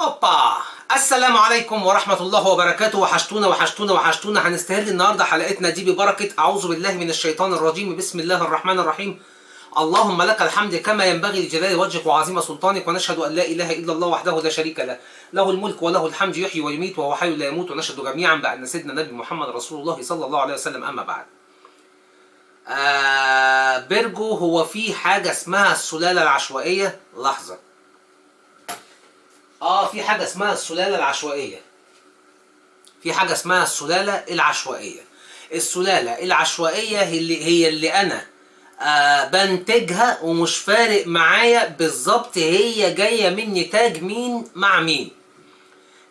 اوبا. السلام عليكم ورحمة الله وبركاته. وحشتونا وحشتونا وحشتونا. هنستهل النهارده حلقتنا دي ببركة أعوذ بالله من الشيطان الرجيم. بسم الله الرحمن الرحيم. اللهم لك الحمد كما ينبغي لجلال وجهك وعظيم سلطانك، ونشهد أن لا إله إلا الله وحده لا شريك له، له الملك وله الحمد يحيي ويميت وهو حي لا يموت، ونشهد جميعا بأن سيدنا النبي محمد رسول الله صلى الله عليه وسلم. أما بعد، بيرجو، هو في حاجة اسمها السلالة العشوائية؟ لحظة. في حاجة اسمها السلالة العشوائية. في حاجة اسمها السلالة العشوائية. السلالة العشوائية هي اللي أنا بنتجها ومش فارق معايا بالظبط هي جاية من نتاج مين مع مين.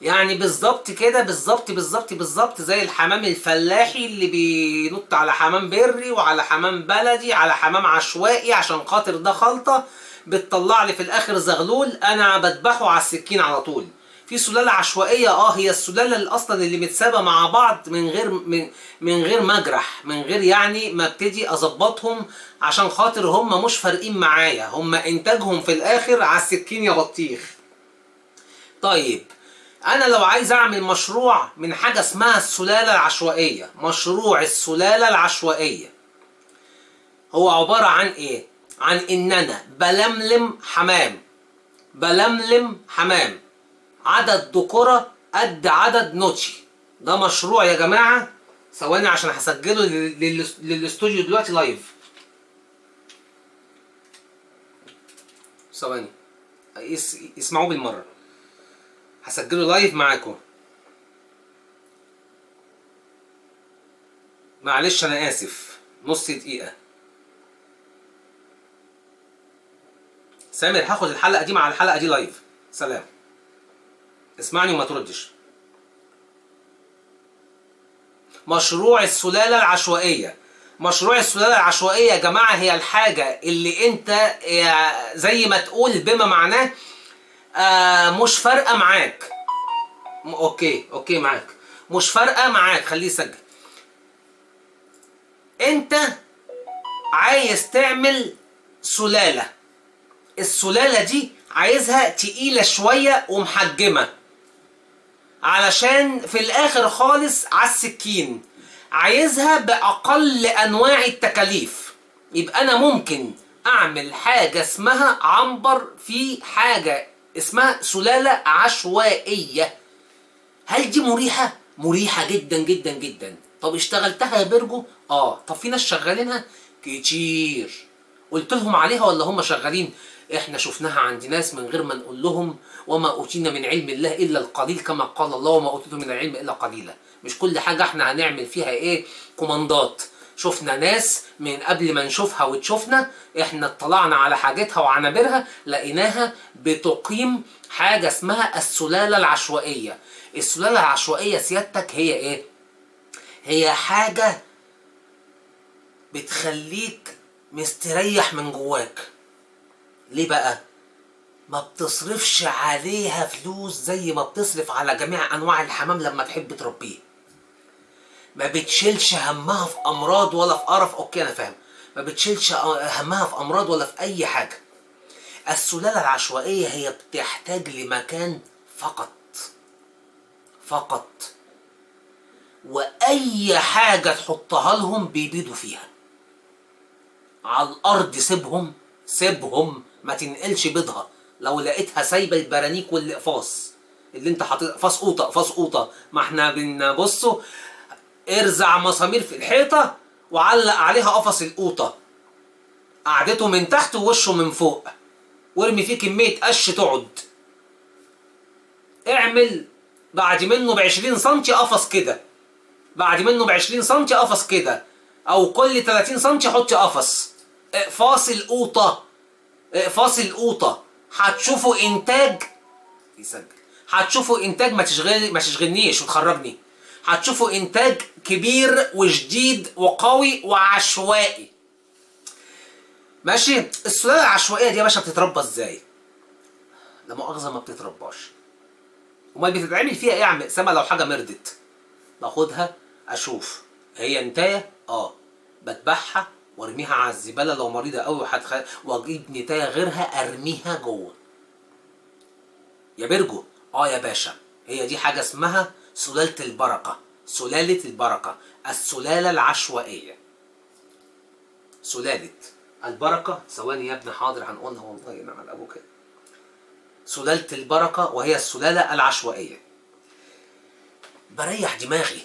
يعني بالظبط كده، بالظبط زي الحمام الفلاحي اللي بينط على حمام بري وعلى حمام بلدي على حمام عشوائي عشان خاطر ده خلطة بتطلع لي في الاخر زغلول انا بذبحه على السكين على طول. في سلالة عشوائية هي السلالة اللي اصلا اللي متسابة مع بعض من غير مجرح، من غير يعني ما ابتدي اظبطهم عشان خاطر هم مش فارقين معايا، هم انتاجهم في الاخر على السكين يا بطيخ. طيب، انا لو عايز اعمل مشروع من حاجة اسمها السلالة العشوائية، مشروع السلالة العشوائية هو عبارة عن ايه؟ عن ان انا بلملم حمام عدد ذكورة قد عدد نوتشي. ده مشروع يا جماعة. ثواني عشان هسجله للاستوديو دلوقتي لايف. ثواني اسمعوه بالمرة. هسجله لايف معاكم. معلش انا اسف، نص دقيقة. سامر، هاخد الحلقة دي مع الحلقة دي لايف. سلام. اسمعني وما تردش. مشروع السلالة العشوائية. مشروع السلالة العشوائية يا جماعة هي الحاجة اللي انت زي ما تقول بما معناه مش فارقة معاك. اوكي معاك. مش فارقة معاك، خليه يسجل. انت عايز تعمل سلالة. السلالة دي عايزها تقيلة شوية ومحجمة علشان في الاخر خالص على السكين عايزها باقل انواع التكاليف. يبقى انا ممكن اعمل حاجة اسمها عنبر في حاجة اسمها سلالة عشوائية. هل دي مريحة؟ مريحة جدا جدا جدا. طب اشتغلتها يا بيرجو؟ طب في ناس شغالينها كتير. قلت لهم عليها ولا هم شغالين؟ احنا شفناها عند ناس من غير ما نقول لهم. وما اوتينا من علم الله الا القليل، كما قال الله وما اوتيتم من العلم الا قليلا. مش كل حاجة احنا هنعمل فيها كوماندات. شفنا ناس من قبل ما نشوفها وتشوفنا، احنا اطلعنا على حاجتها وعنابرها لقيناها بتقيم حاجة اسمها السلالة العشوائية. السلالة العشوائية سيادتك هي ايه؟ هي حاجة بتخليك مستريح من جواك. ليه بقى؟ ما بتصرفش عليها فلوس زي ما بتصرف على جميع انواع الحمام لما تحب تربيه. ما بتشيلش همها في امراض ولا في قرف. اوكي انا فاهم. ما بتشيلش همها في امراض ولا في اي حاجة. السلالة العشوائية هي بتحتاج لمكان فقط، واي حاجة تحطها لهم بيبيضوا فيها. على الارض سيبهم ما تنقلش بيضها. لو لقيتها سايبه البرانيك والاقفاص اللي انت حاطط فاص قوطه، ما احنا بنبصوا ارزع مسامير في الحيطه وعلق عليها قفص القوطه، قعدته من تحت ووشه من فوق، وارمي فيه كميه قش تقعد. اعمل بعد منه ب20 سم قفص كده، بعد منه ب20 سم قفص كده، او كل 30 سم حط قفص. اقفاص القوطه هتشوفوا انتاج. يسجل. هتشوفوا انتاج. ما تشغلنيش وتخرجني. هتشوفوا انتاج كبير وجديد وقوي وعشوائي. ماشي. السلالة العشوائية دي يا باشا بتتربى ازاي؟ لا مؤاخذة ما بتترباش. امال بتتعمل فيها ايه يا عم اسامه؟ لو حاجة مردت باخدها اشوف هي انتايه، بذبحها وارميها على الزبالة لو مريضة قوي واجيب نتايه غيرها ارميها جوه. يا بيرجو يا باشا، هي دي حاجة اسمها سلالة البركة. سلالة البركة، السلالة العشوائية. سلالة البركة، ثواني يا ابني حاضر هنقولها والله ينعم على ابوك. سلالة البركة وهي السلالة العشوائية. بريح دماغي،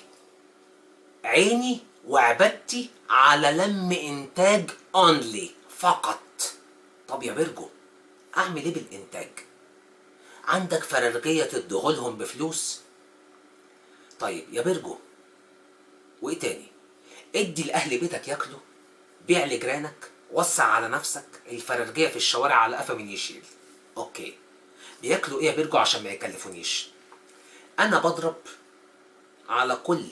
عيني وعبادتي على لم انتاج اونلي فقط. طب يا بيرجو، اعمل ايه بالانتاج؟ عندك فرارجية تدخلهم بفلوس؟ طيب يا بيرجو، وايه تاني؟ ادي لاهل بيتك ياكلوا، بيع لجيرانك، وسع على نفسك، الفرارجية في الشوارع على قفا من يشيل. اوكي، بياكلوا ايه يا بيرجو عشان ما يكلفونيش؟ انا بضرب على كل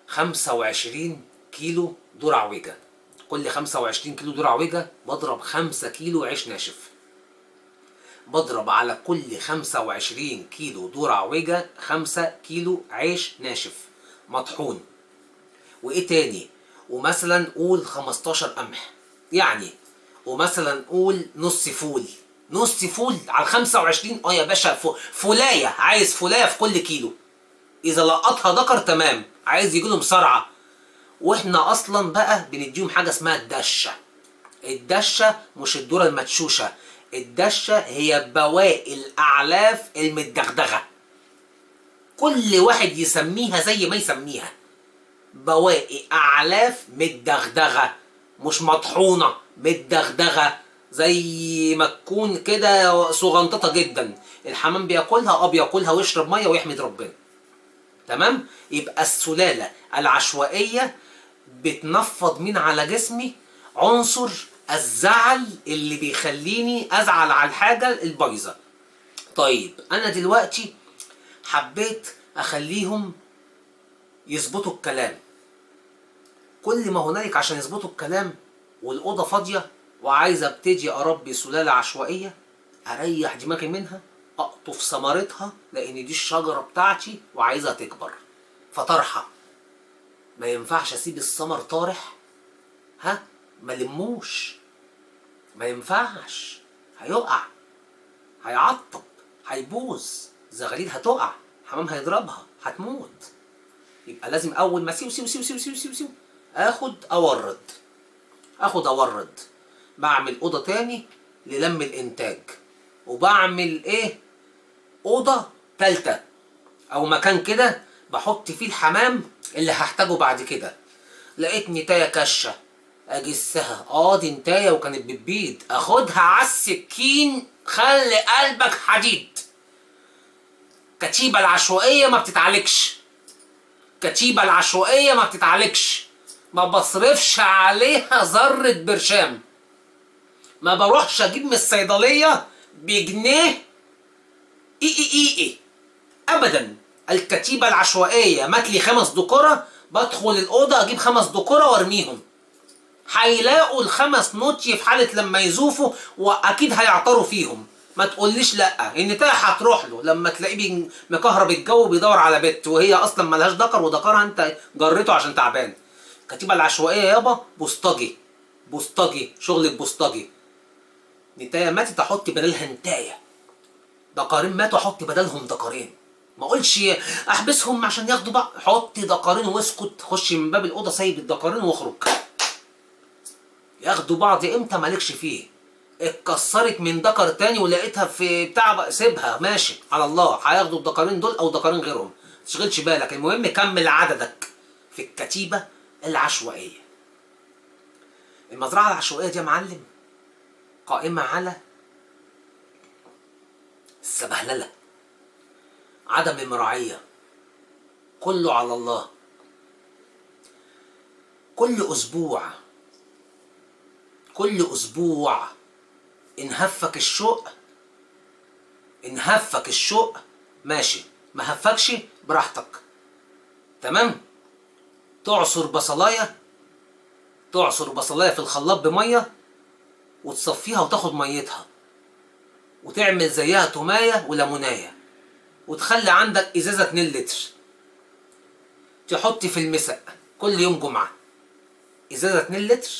25 كيلو ذرة عويجة، كل 25 كيلو ذرة عويجة بضرب 5 كيلو عيش ناشف. بضرب على كل 25 كيلو ذرة عويجة 5 كيلو عيش ناشف مطحون. وايه تاني؟ ومثلا قول 15 قمح يعني، ومثلا قول نص فول. نص فول على 25. يا باشا، فولايه، عايز فولايه في كل كيلو. اذا لقطها ذكر تمام، عايز يجي له بسرعه. واحنا اصلا بقى بنديهم حاجه اسمها الدشه. الدشه مش الذره المدشوشه، الدشه هي بواقي الاعلاف المتدغدغه. كل واحد يسميها زي ما يسميها، بواقي اعلاف متدغدغه، مش مطحونه، متدغدغه. زي ما تكون كده صغنططه جدا، الحمام بياكلها، بياكلها ويشرب ميه ويحمد ربنا. تمام؟ يبقى السلاله العشوائيه بتنفض من على جسمي عنصر الزعل اللي بيخليني ازعل على الحاجه البايظه. طيب انا دلوقتي حبيت اخليهم يظبطوا الكلام. كل ما هنالك عشان يظبطوا الكلام والاوضه فاضيه وعايز ابتدي اربي سلاله عشوائيه، اريح دماغي منها، اقطف ثمرتها لان دي الشجره بتاعتي وعايزها تكبر. فطرحه، ما ينفعش اسيب الثمر طارح، ما لموش، ما ينفعش، هيقع، هيعطب، هيبوظ، زغاليل هتقع، حمام هيضربها، هتموت. يبقى لازم اول ما سيو سيو سيو سيو سيو سيو سيو اخد اورد. بعمل اوضه تاني للم الانتاج، وبعمل ايه؟ اوضه تالته او مكان كده بحط فيه الحمام اللي هحتاجه بعد كده. لقيت نتايه كشه، اجسها، دي نتايه وكانت بتبيض، اخدها على السكين، خلي قلبك حديد. كتيبه العشوائيه ما بتتعالجش، كتيبه العشوائيه ما بتتعالجش، ما بصرفش عليها ذره برشام، ما بروحش اجيب من الصيدليه بجنيه اي ابدا. الكتيبه العشوائيه ماتلي 5 دكوره، بدخل الاوضه اجيب 5 دكوره وارميهم، هيلاقوا ال5 نوتي في حاله لما يزوفوا، واكيد هيعطروا فيهم. ما تقوليش لا، النتايه هتروح له لما تلاقيه مكهرب الجو بيدور على بنت وهي اصلا ملهاش ذكر، وذكرها انت جريته عشان تعبان. الكتيبه العشوائيه يابا بوسطجي، بوسطجي، شغل البوسطجي. نتايه ماتت احط بدلها نتايه، دكارين ماتوا احط بدلهم دكارين. ما اقولش احبسهم عشان ياخدوا بعض، حط دكارين واسكت، خش من باب الاوضه سايب الدكارين واخرج. ياخدوا بعض امتى مالكش فيه. اتكسرت من دكر تاني ولقيتها في بتاع، سيبها ماشي على الله، هياخدوا الدكارين دول او دكارين غيرهم، متشغلش بالك. المهم كمل عددك في الكتيبه العشوائيه. المزرعه العشوائيه دي يا معلم قائمه على السبهلله، عدم المراعيه، كله على الله. كل اسبوع ان هفك الشوق ماشي، ما هفكش براحتك. تمام؟ تعصر بصلايه في الخلاط بميه وتصفيها وتاخد ميتها، وتعمل زيها تومايه وليمونايه، وتخلي عندك ازازه 2 لتر، تحط في المسق كل يوم جمعه ازازه 2 لتر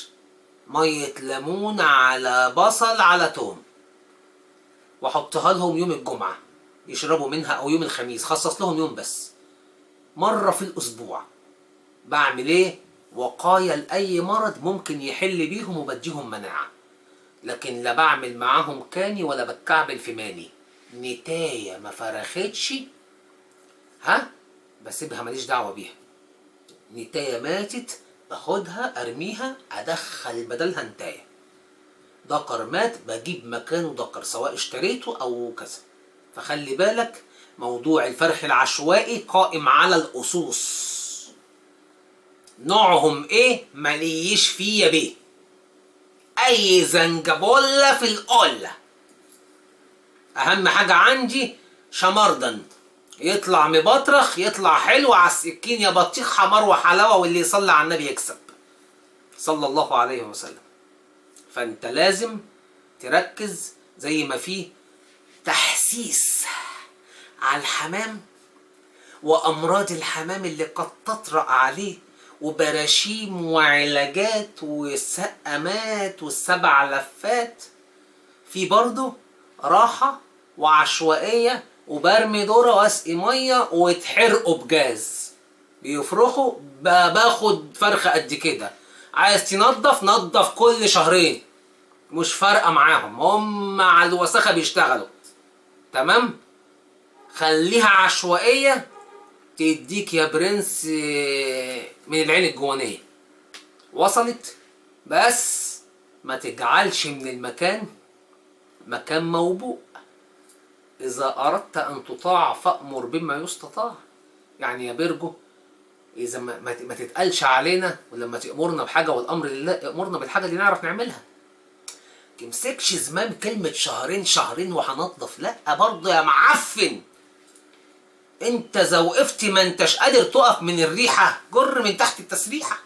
ميه ليمون على بصل على توم، واحطها لهم يوم الجمعه يشربوا منها، او يوم الخميس خصص لهم يوم بس مرة في الاسبوع. بعمل ايه؟ وقاية لأي مرض ممكن يحل بيهم وبديهم مناعة. لكن لا بعمل معاهم كاني ولا بتكعبل في ماني. نتاية ما فرختش ها بسيبها، ماليش دعوة بيها. نتاية ماتت باخدها ارميها، ادخل بدلها نتاية. دكر مات بجيب مكانه دكر، سواء اشتريته او كذا. فخلي بالك، موضوع الفرخ العشوائي قائم على الأصوص. نوعهم ايه ماليش فيه يا بيه. اي زنجبولة في القلة. اهم حاجة عندي شمردن، يطلع مبطرخ، يطلع حلو على السكين، يا بطيخ حمار وحلاوة، واللي يصلي على النبي يكسب صلى الله عليه وسلم. فانت لازم تركز زي ما فيه تحسيس على الحمام وأمراض الحمام اللي قد تطرأ عليه، وبراشيم وعلاجات والسقمات والسبع لفات. في برضه راحة وعشوائية، وبرمي دورة واسقي مية وتحرقوا بجاز. بيفرخوا باخد فرخة قد كده. عايز تنضف نضف كل شهرين، مش فارقة معاهم، هم على الوساخة بيشتغلوا. تمام؟ خليها عشوائية تديك يا برنس من العين الجوانية. وصلت؟ بس ما تجعلش من المكان مكان موبوء. إذا أردت أن تطاع فأمر بما يستطاع. يعني يا بيرجو، إذا ما تتقلش علينا، ولما تأمرنا بحاجة والأمر لله أمرنا بالحاجة اللي نعرف نعملها. تمسكش زمام كلمة شهرين شهرين وهنضف، لا برضه يا معفن. انت اذا وقفت ما انتش قادر تقف من الريحة، جر من تحت التسريحة.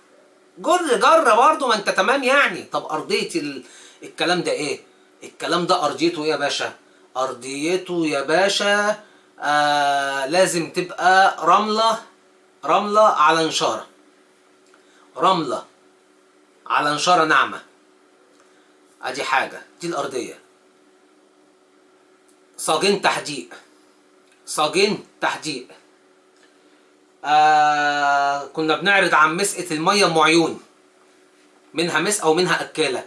جر برضه، ما انت تمام يعني. طب أرضية الكلام ده ايه؟ الكلام ده أرضيته ايه يا باشا؟ أرضيته يا باشا لازم تبقى رملة على نشارة. رملة على نشارة ناعمة. ادي حاجة، دي الأرضية. صاجين تحديق. صاجين تحديق. كنا بنعرض عن مسقة المية ام عيون، منها مسقة ومنها أكالة.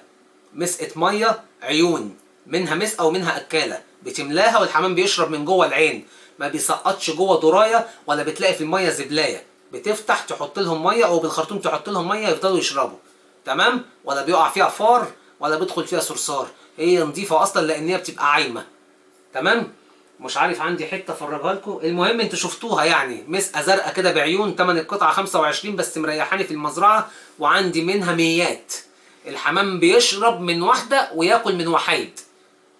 مسقة مية عيون، منها مسقة ومنها أكالة. بتملاها والحمام بيشرب من جوه العين، ما بيسقطش جوه دراية، ولا بتلاقي في المية زبلاية. بتفتح تحط لهم مية، او بالخرطوم تحط لهم مية يفضلوا يشربوا. تمام؟ ولا بيقع فيها فار، ولا بيدخل فيها صرصار. هي نظيفة اصلا لان هي بتبقى عايمة. تمام؟ مش عارف، عندي حته افرجها لكم. المهم انتوا شفتوها يعني، مسقه زرقاء كده بعيون، تمن القطعه 25 بس، مريحاني في المزرعه، وعندي منها ميات. الحمام بيشرب من واحده وياكل من وحيد.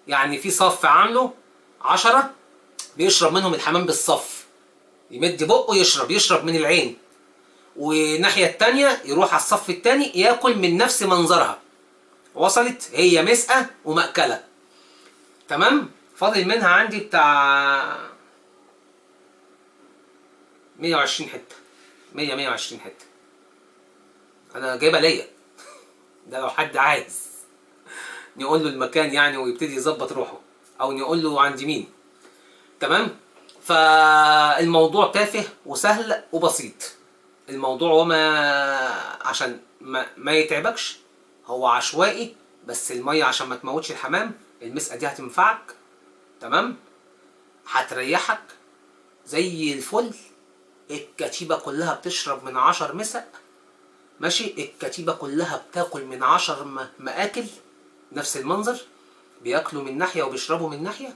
يعني في صف عامله 10 بيشرب منهم الحمام بالصف. يمد بقه يشرب من العين، والناحيه التانيه يروح على الصف التاني ياكل من نفس منظرها. وصلت؟ هي مسقه ومأكله. تمام؟ فاضل منها عندي بتاع 120 حته، 120 حته. انا جايبها ليا. ده لو حد عايز نقول له المكان يعني ويبتدي يظبط روحه، او نقول له عند مين. تمام؟ فالموضوع تافه وسهل وبسيط. الموضوع وما عشان ما يتعبكش، هو عشوائي. بس الميه عشان ما تموتش الحمام، المسقه دي هتنفعك. تمام؟ هتريحك زي الفل. الكتيبة كلها بتشرب من 10 مسق. ماشي؟ الكتيبة كلها بتاكل من 10 مآكل. نفس المنظر، بياكلوا من ناحية وبيشربوا من ناحية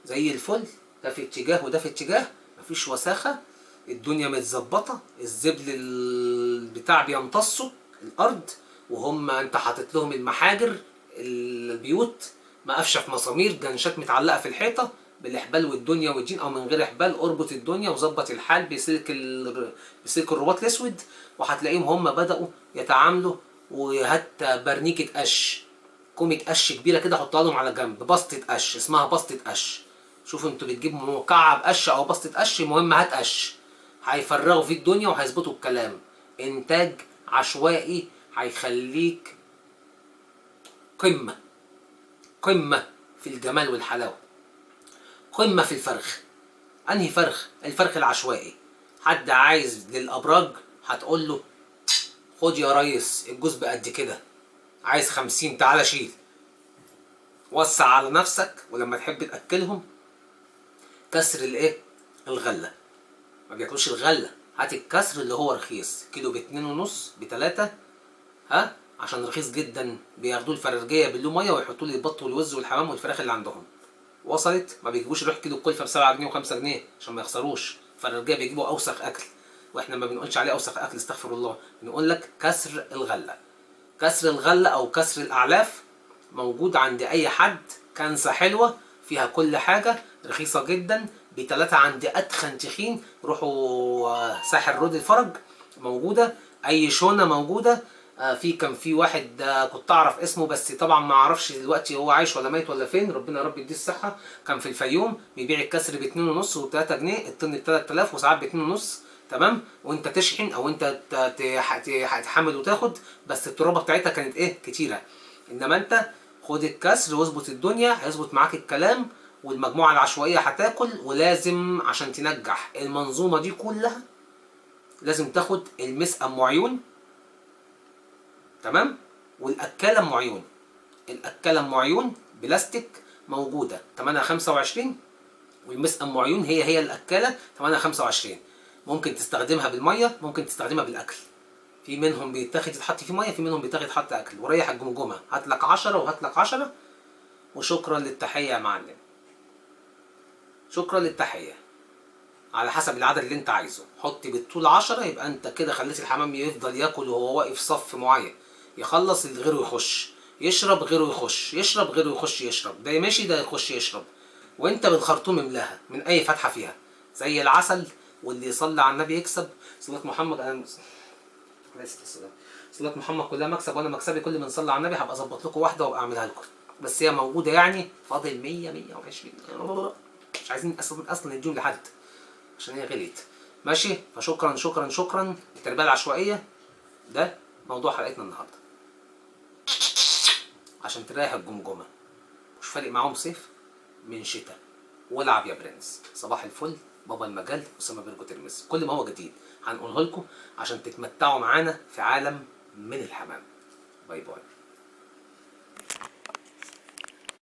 زي الفل. ده في اتجاه وده في اتجاه، مفيش وساخة. الدنيا متظبطة. الزبل البتاع بيمتصوا الأرض، وهم انت حاطط لهم المحاجر. البيوت مقفشة في مسامير، جنشات متعلقة في الحيطة بالحبال والدنيا والجين، او من غير حبال. اربط الدنيا وظبط الحال بسلك الرباط الاسود، وهتلاقيهم هم بدأوا يتعاملوا. وهات برنيكة قش، كومة قش كبيرة كده، حطها لهم على جنب. بسطة قش، اسمها بسطة قش. شوفوا انتوا بتجيبوا مكعب قش او بسطة قش، المهم هات قش. هيفرغوا في الدنيا وهيظبطوا الكلام. انتاج عشوائي هيخليك قمة في الجمال والحلاوة، قمة في الفرخ. انهي فرخ؟ الفرخ العشوائي. حد عايز للابراج هتقول له خد يا ريس الجوز بقد كده، عايز 50 تعالى شيل. وسع على نفسك، ولما تحب تاكلهم كسر الايه؟ الغله. ما بياكلوش الغله، هات الكسر اللي هو رخيص، كيلو ب2.5 ب3، ها، عشان رخيص جدا. بياخدوه الفرارجيه بالله ميه ويحطوا لي البط والوز والحمام والفراخ اللي عندهم. وصلت؟ ما بيجيبوش يروح كيلو الكلفه ب7 جنيه و5 جنيه عشان ما يخسروش. الفرارجيه بيجيبوا اوسخ اكل، واحنا ما بنقولش عليه اوسخ اكل، استغفر الله، بنقول لك كسر الغله. كسر الغله او كسر الاعلاف موجود عند اي حد. كنسه حلوه فيها كل حاجه، رخيصه جدا، ب3 عند اتخن تخين. روحوا ساحل رود الفرج موجوده، اي شونه موجوده. كان في واحد كنت اعرف اسمه، بس طبعا ما اعرفش دلوقتي هو عايش ولا ميت ولا فين، ربنا يا رب يديه الصحه. كان في الفيوم بيبيع الكسر ب2.5 و3 جنيه، الطن ب3000 وساعات ب2.5. تمام، وانت تشحن او انت تحمل وتاخد، بس الترابه بتاعتها كانت ايه؟ كتيره. انما انت خد الكسر واظبط الدنيا، هيظبط معاك الكلام، والمجموعه العشوائيه هتاكل. ولازم عشان تنجح المنظومه دي كلها لازم تاخد المسقى ام عيون، تمام، والاكاله ام عيون. الاكاله ام عيون بلاستيك موجوده ثمنها 25، والمسقى ام عيون هي الاكاله ثمنها 25. ممكن تستخدمها بالميه، ممكن تستخدمها بالاكل. في منهم بيتاخد يتحط فيه ميه، في منهم بيتاخد يتحط اكل. وريح الجمجمه، هات لك 10 وهات لك 10. وشكرا للتحيه يا معلم، شكرا للتحيه. على حسب العدد اللي انت عايزه، حط بالطول 10، يبقى انت كده خليت الحمام يفضل ياكل وهو واقف صف معين، يخلص غيره يخش يشرب، غيره يخش يشرب، غيره يخش يشرب، ده ماشي ده يخش يشرب، وانت بالخرطوم املاها من اي فتحه فيها زي العسل. واللي يصلي على النبي يكسب. صلاة محمد صلاة محمد كلها مكسب، وانا مكسبي كل من صلى على النبي. هبقى اظبط لكم واحده وابقى اعملها لكم، بس هي موجوده يعني. فاضل 100 120، مش عايزين اصلا نديهم لحد عشان هي غليت. ماشي، فشكرا شكرا شكرا. التربيه العشوائيه ده موضوع حلقتنا النهارده، عشان تريح الجمجمه. مش فارق معاهم صيف من شتاء. والعب يا برنس. صباح الفل، بابا المجال اسامه بيرجو ترمس. كل ما هو جديد هنقوله لكم عشان تتمتعوا معانا في عالم من الحمام. باي باي.